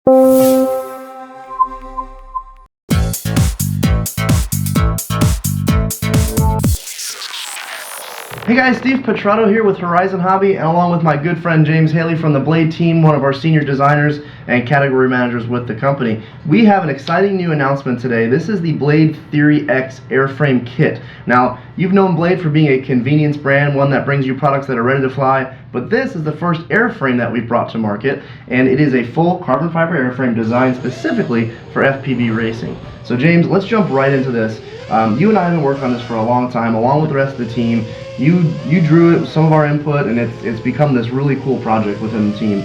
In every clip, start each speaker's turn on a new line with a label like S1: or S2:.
S1: Hey guys, Steve Petrotto here with Horizon Hobby, and along with my good friend James Haley from the Blade team, one of our senior designers and category managers with the company. We have an exciting new announcement today. This is the Blade Theory X airframe kit. Now, you've known Blade for being a convenience brand, one that brings you products that are ready to fly, but this is the first airframe that we've brought to market, and it is a full carbon fiber airframe designed specifically for FPV racing. So James, let's jump right into this. You and I have been working on this for a long time, along with the rest of the team. You drew it with some of our input, and it's become this really cool project within the team.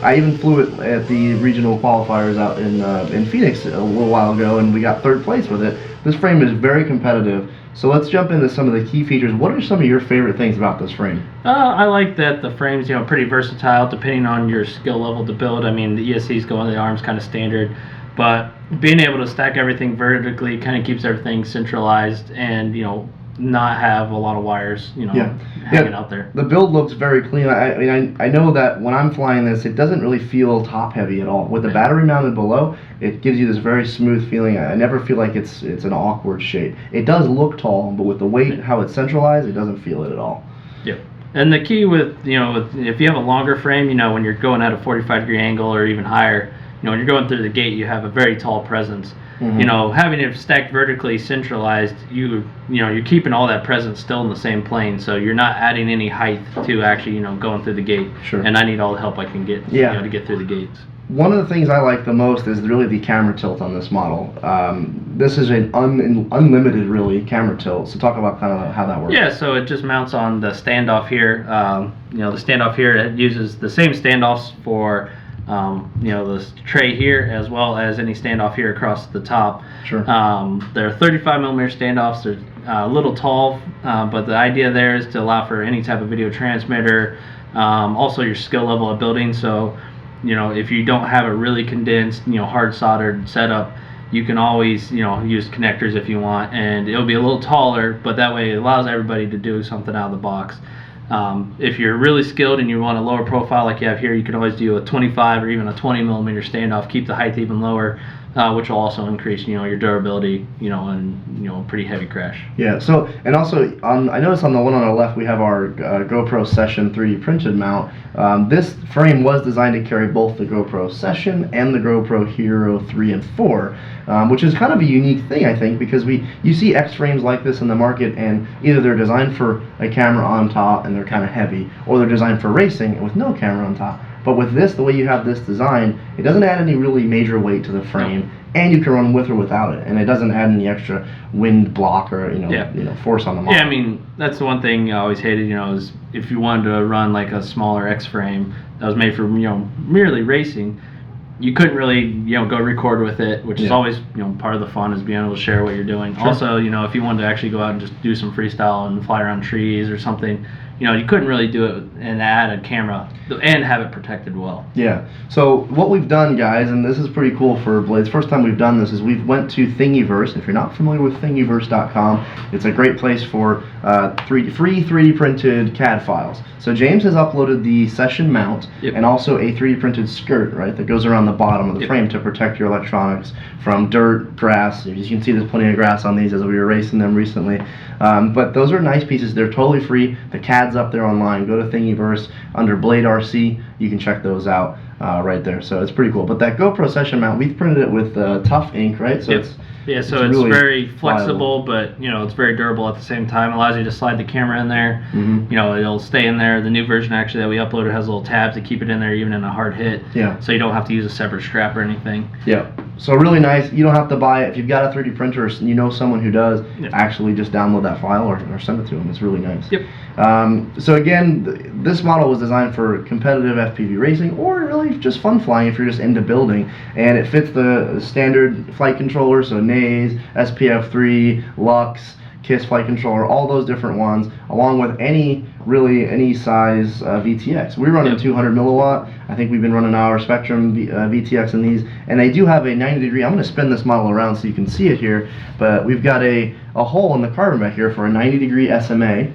S1: I even flew it at the regional qualifiers out in Phoenix a little while ago, and we got third place with it. This frame is very competitive. So let's jump into some of the key features. What are some of your favorite things about this frame?
S2: I like that the frame's pretty versatile depending on your skill level to build. I mean, the ESC's going to the arms kind of standard, but being able to stack everything vertically kind of keeps everything centralized and not have a lot of wires hanging out there.
S1: The build looks very clean. I know that when I'm flying this, it doesn't really feel top heavy at all. With the battery mounted below, it gives you this very smooth feeling. I never feel like it's an awkward shape. It does look tall, but with the weight, how it's centralized, it doesn't feel it at all.
S2: Yep. And the key with if you have a longer frame, when you're going at a 45-degree angle or even higher, when you're going through the gate, you have a very tall presence. Mm-hmm. Having it stacked vertically centralized, you're keeping all that presence still in the same plane, so you're not adding any height to actually going through the gate.
S1: Sure.
S2: And I need all the help I can get to get through the gates.
S1: One of the things I like the most is really the camera tilt on this model. This is an unlimited, really, camera tilt. So talk about kind of how that works.
S2: Yeah, so it just mounts on the standoff here. The standoff here, it uses the same standoffs for this tray here, as well as any standoff here across the top.
S1: Sure.
S2: They're 35mm standoffs. They're a little tall, but the idea there is to allow for any type of video transmitter. Also your skill level of building. So, if you don't have a really condensed, hard soldered setup, you can always, use connectors if you want, and it'll be a little taller, but that way it allows everybody to do something out of the box. If you're really skilled and you want a lower profile like you have here, you can always do a 25 or even a 20mm standoff, keep the height even lower, which will also increase, your durability, and pretty heavy crash.
S1: Yeah. So, and also I noticed on the one on the left we have our GoPro Session 3D printed mount. This frame was designed to carry both the GoPro Session and the GoPro Hero 3 and 4, which is kind of a unique thing, I think, because you see X frames like this in the market, and either they're designed for a camera on top and they're kind of heavy, or they're designed for racing with no camera on top. But with this, the way you have this design, it doesn't add any really major weight to the frame, and you can run with or without it, and it doesn't add any extra wind block or force on the model.
S2: Yeah, I mean, that's the one thing I always hated, is if you wanted to run like a smaller X frame that was made for merely racing, you couldn't really go record with it, which is always part of the fun, is being able to share what you're doing. Sure. Also, if you wanted to actually go out and just do some freestyle and fly around trees or something, you couldn't really do it and add a camera and have it protected well.
S1: Yeah. So what we've done, guys, and this is pretty cool for Blades, first time we've done this, is we've went to Thingiverse. If you're not familiar with Thingiverse.com, it's a great place for free 3D printed CAD files. So James has uploaded the Session mount and also a 3D printed skirt, right, that goes around the bottom of the frame to protect your electronics from dirt, grass. As you can see, there's plenty of grass on these as we were racing them recently. But those are nice pieces. They're totally free. The CAD's up there online. Go to Thingiverse under Blade RC. You can check those out right there. So it's pretty cool. But that GoPro Session mount, we've printed it with tough ink, right? So it's
S2: really very flexible, but it's very durable at the same time. It allows you to slide the camera in there. Mm-hmm. It'll stay in there. The new version actually that we uploaded has little tabs to keep it in there even in a hard hit. Yeah. So you don't have to use a separate strap or anything. Yeah.
S1: So really nice. You don't have to buy it. If you've got a 3D printer or someone who does, actually just download that file or send it to them. It's really nice.
S2: Yep.
S1: So again, this model was designed for competitive FPV racing or really just fun flying if you're just into building. And it fits the standard flight controller, so Naze, SPF3, Lux, KISS flight controller, all those different ones, along with any size VTX. We run a 200 milliwatt. I think we've been running our Spectrum VTX in these, and they do have a 90-degree. I'm going to spin this model around so you can see it here, but we've got a hole in the carbon back here for a 90-degree SMA.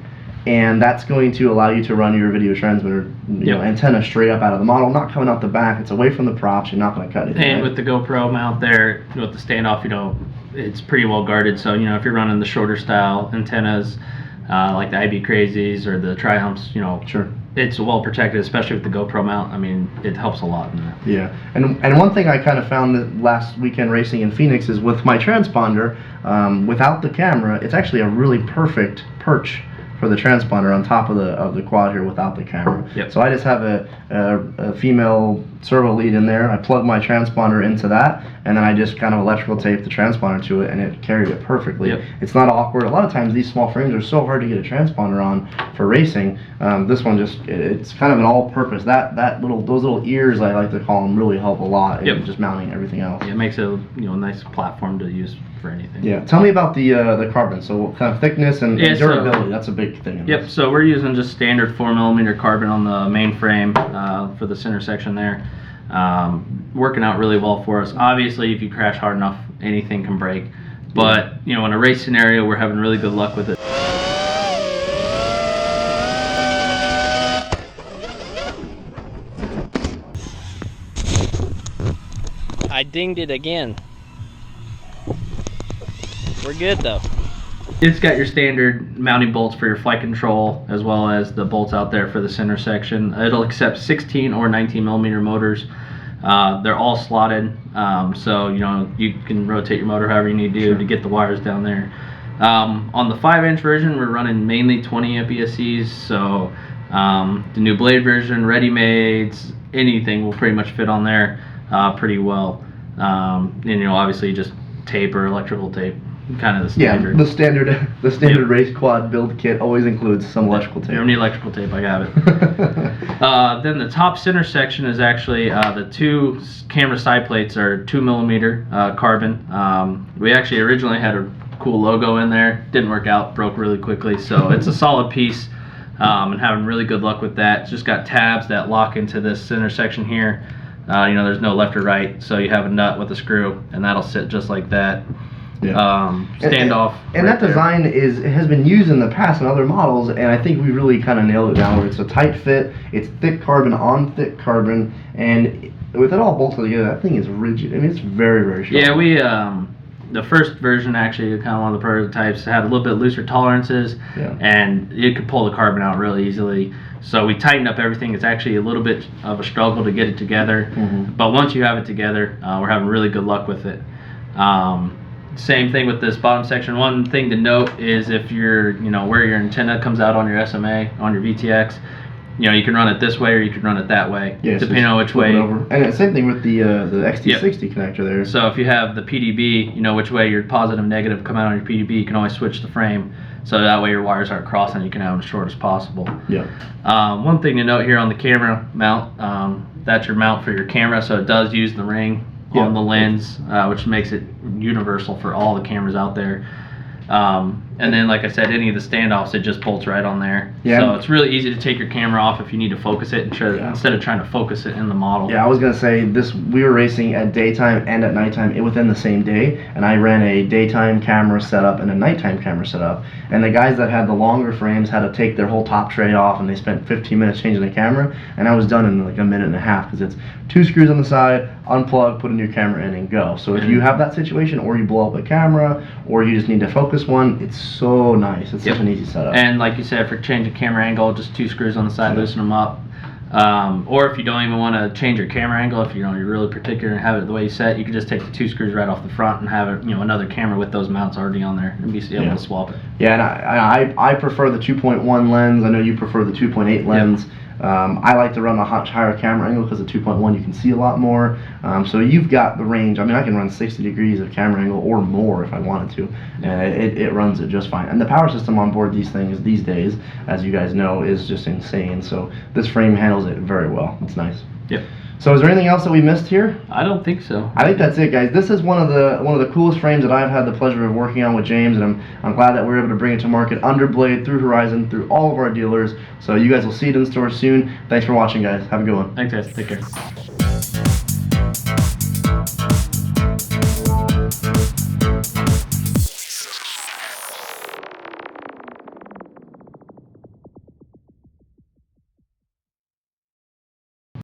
S1: and that's going to allow you to run your video transmitter, antenna straight up out of the model, not coming out the back. It's away from the props. You're not going to cut anything.
S2: And with the GoPro mount there, with the standoff, it's pretty well guarded. So if you're running the shorter style antennas, like the IB Crazies or the Triumphs,
S1: sure,
S2: it's well protected, especially with the GoPro mount. I mean, it helps a lot in that.
S1: Yeah, and one thing I kind of found that last weekend racing in Phoenix is with my transponder, without the camera, it's actually a really perfect perch for the transponder on top of the quad here without the camera.
S2: Yep.
S1: So I just have a female servo lead in there. I plug my transponder into that, and then I just kind of electrical tape the transponder to it, and it carried it perfectly.
S2: Yep.
S1: It's not awkward. A lot of times these small frames are so hard to get a transponder on for racing. This one it's kind of an all-purpose. Those little ears, I like to call them, really help a lot in just mounting everything else.
S2: Yeah, it makes it a nice platform to use for anything.
S1: Yeah. Tell me about the carbon. So what kind of thickness and durability? That's a big thing.
S2: Yep. So we're using just standard 4mm carbon on the main frame for the center section there. Working out really well for us. Obviously, if you crash hard enough, anything can break. But in a race scenario, we're having really good luck with it.
S3: I dinged it again. We're good though.
S2: It's got your standard mounting bolts for your flight control, as well as the bolts out there for the center section. It'll accept 16 or 19mm motors. They're all slotted, so you can rotate your motor however you need to get the wires down there. On the 5-inch version, we're running mainly 20 amp ESCs, so the new Blade version, ready-mades, anything will pretty much fit on there pretty well. And obviously just tape or electrical tape, kind of the standard.
S1: Yeah, the standard race quad build kit always includes some electrical tape.
S2: If you don't need electrical tape, I got it. Then the top center section is actually the two camera side plates are 2mm carbon. We actually originally had a cool logo in there, didn't work out, broke really quickly, so it's a solid piece, and having really good luck with that. It's just got tabs that lock into this center section here. There's no left or right, so you have a nut with a screw, and that'll sit just like that. Yeah. Standoff.
S1: And that design has been used in the past in other models, and I think we really kind of nailed it down where it's a tight fit, it's thick carbon on thick carbon, and with it all bolted together, that thing is rigid. I mean, it's very, very strong.
S2: Yeah, we the first version, actually, kind of one of the prototypes, had a little bit looser tolerances, and you could pull the carbon out really easily. So we tightened up everything. It's actually a little bit of a struggle to get it together, but once you have it together, we're having really good luck with it. Same thing with this bottom section. One thing to note is if you're, where your antenna comes out on your SMA, on your VTX, you can run it this way or you can run it that way, depending on which way.
S1: And same thing with the XT60 connector there.
S2: So if you have the PDB, which way your positive and negative come out on your PDB, you can always switch the frame. So that way your wires aren't crossing, you can have them as short as possible. One thing to note here on the camera mount, that's your mount for your camera, so it does use the ring on the lens, which makes it universal for all the cameras out there. And then, like I said, any of the standoffs, it just bolts right on there. So it's really easy to take your camera off if you need to focus it instead of trying to focus it in the model.
S1: Yeah, I was gonna say we were racing at daytime and at nighttime within the same day, and I ran a daytime camera setup and a nighttime camera setup. And the guys that had the longer frames had to take their whole top tray off, and they spent 15 minutes changing the camera, and I was done in like a minute and a half because it's 2 screws on the side, unplug, put a new camera in, and go. So if you have that situation, or you blow up a camera, or you just need to focus one, it's so nice. It's such an easy setup.
S2: And like you said, for changing camera angle, just 2 screws on the side, loosen them up. Or if you don't even want to change your camera angle, if you're really particular and have it the way you set, you can just take the 2 screws right off the front and have it, another camera with those mounts already on there, and be able to swap it.
S1: Yeah, and I prefer the 2.1 lens. I know you prefer the 2.8 lens. I like to run a higher camera angle because the 2.1 you can see a lot more. So you've got the range. I mean, I can run 60 degrees of camera angle or more if I wanted to, and it runs it just fine. And the power system on board these things these days, as you guys know, is just insane. So this frame handles it very well. It's nice. So is there anything else that we missed here?
S2: I don't think so.
S1: I think that's it, guys. This is one of the coolest frames that I've had the pleasure of working on with James, and I'm glad that we're able to bring it to market under Blade, through Horizon, through all of our dealers. So you guys will see it in store soon. Thanks for watching, guys. Have a good one.
S2: Thanks, guys. Take care.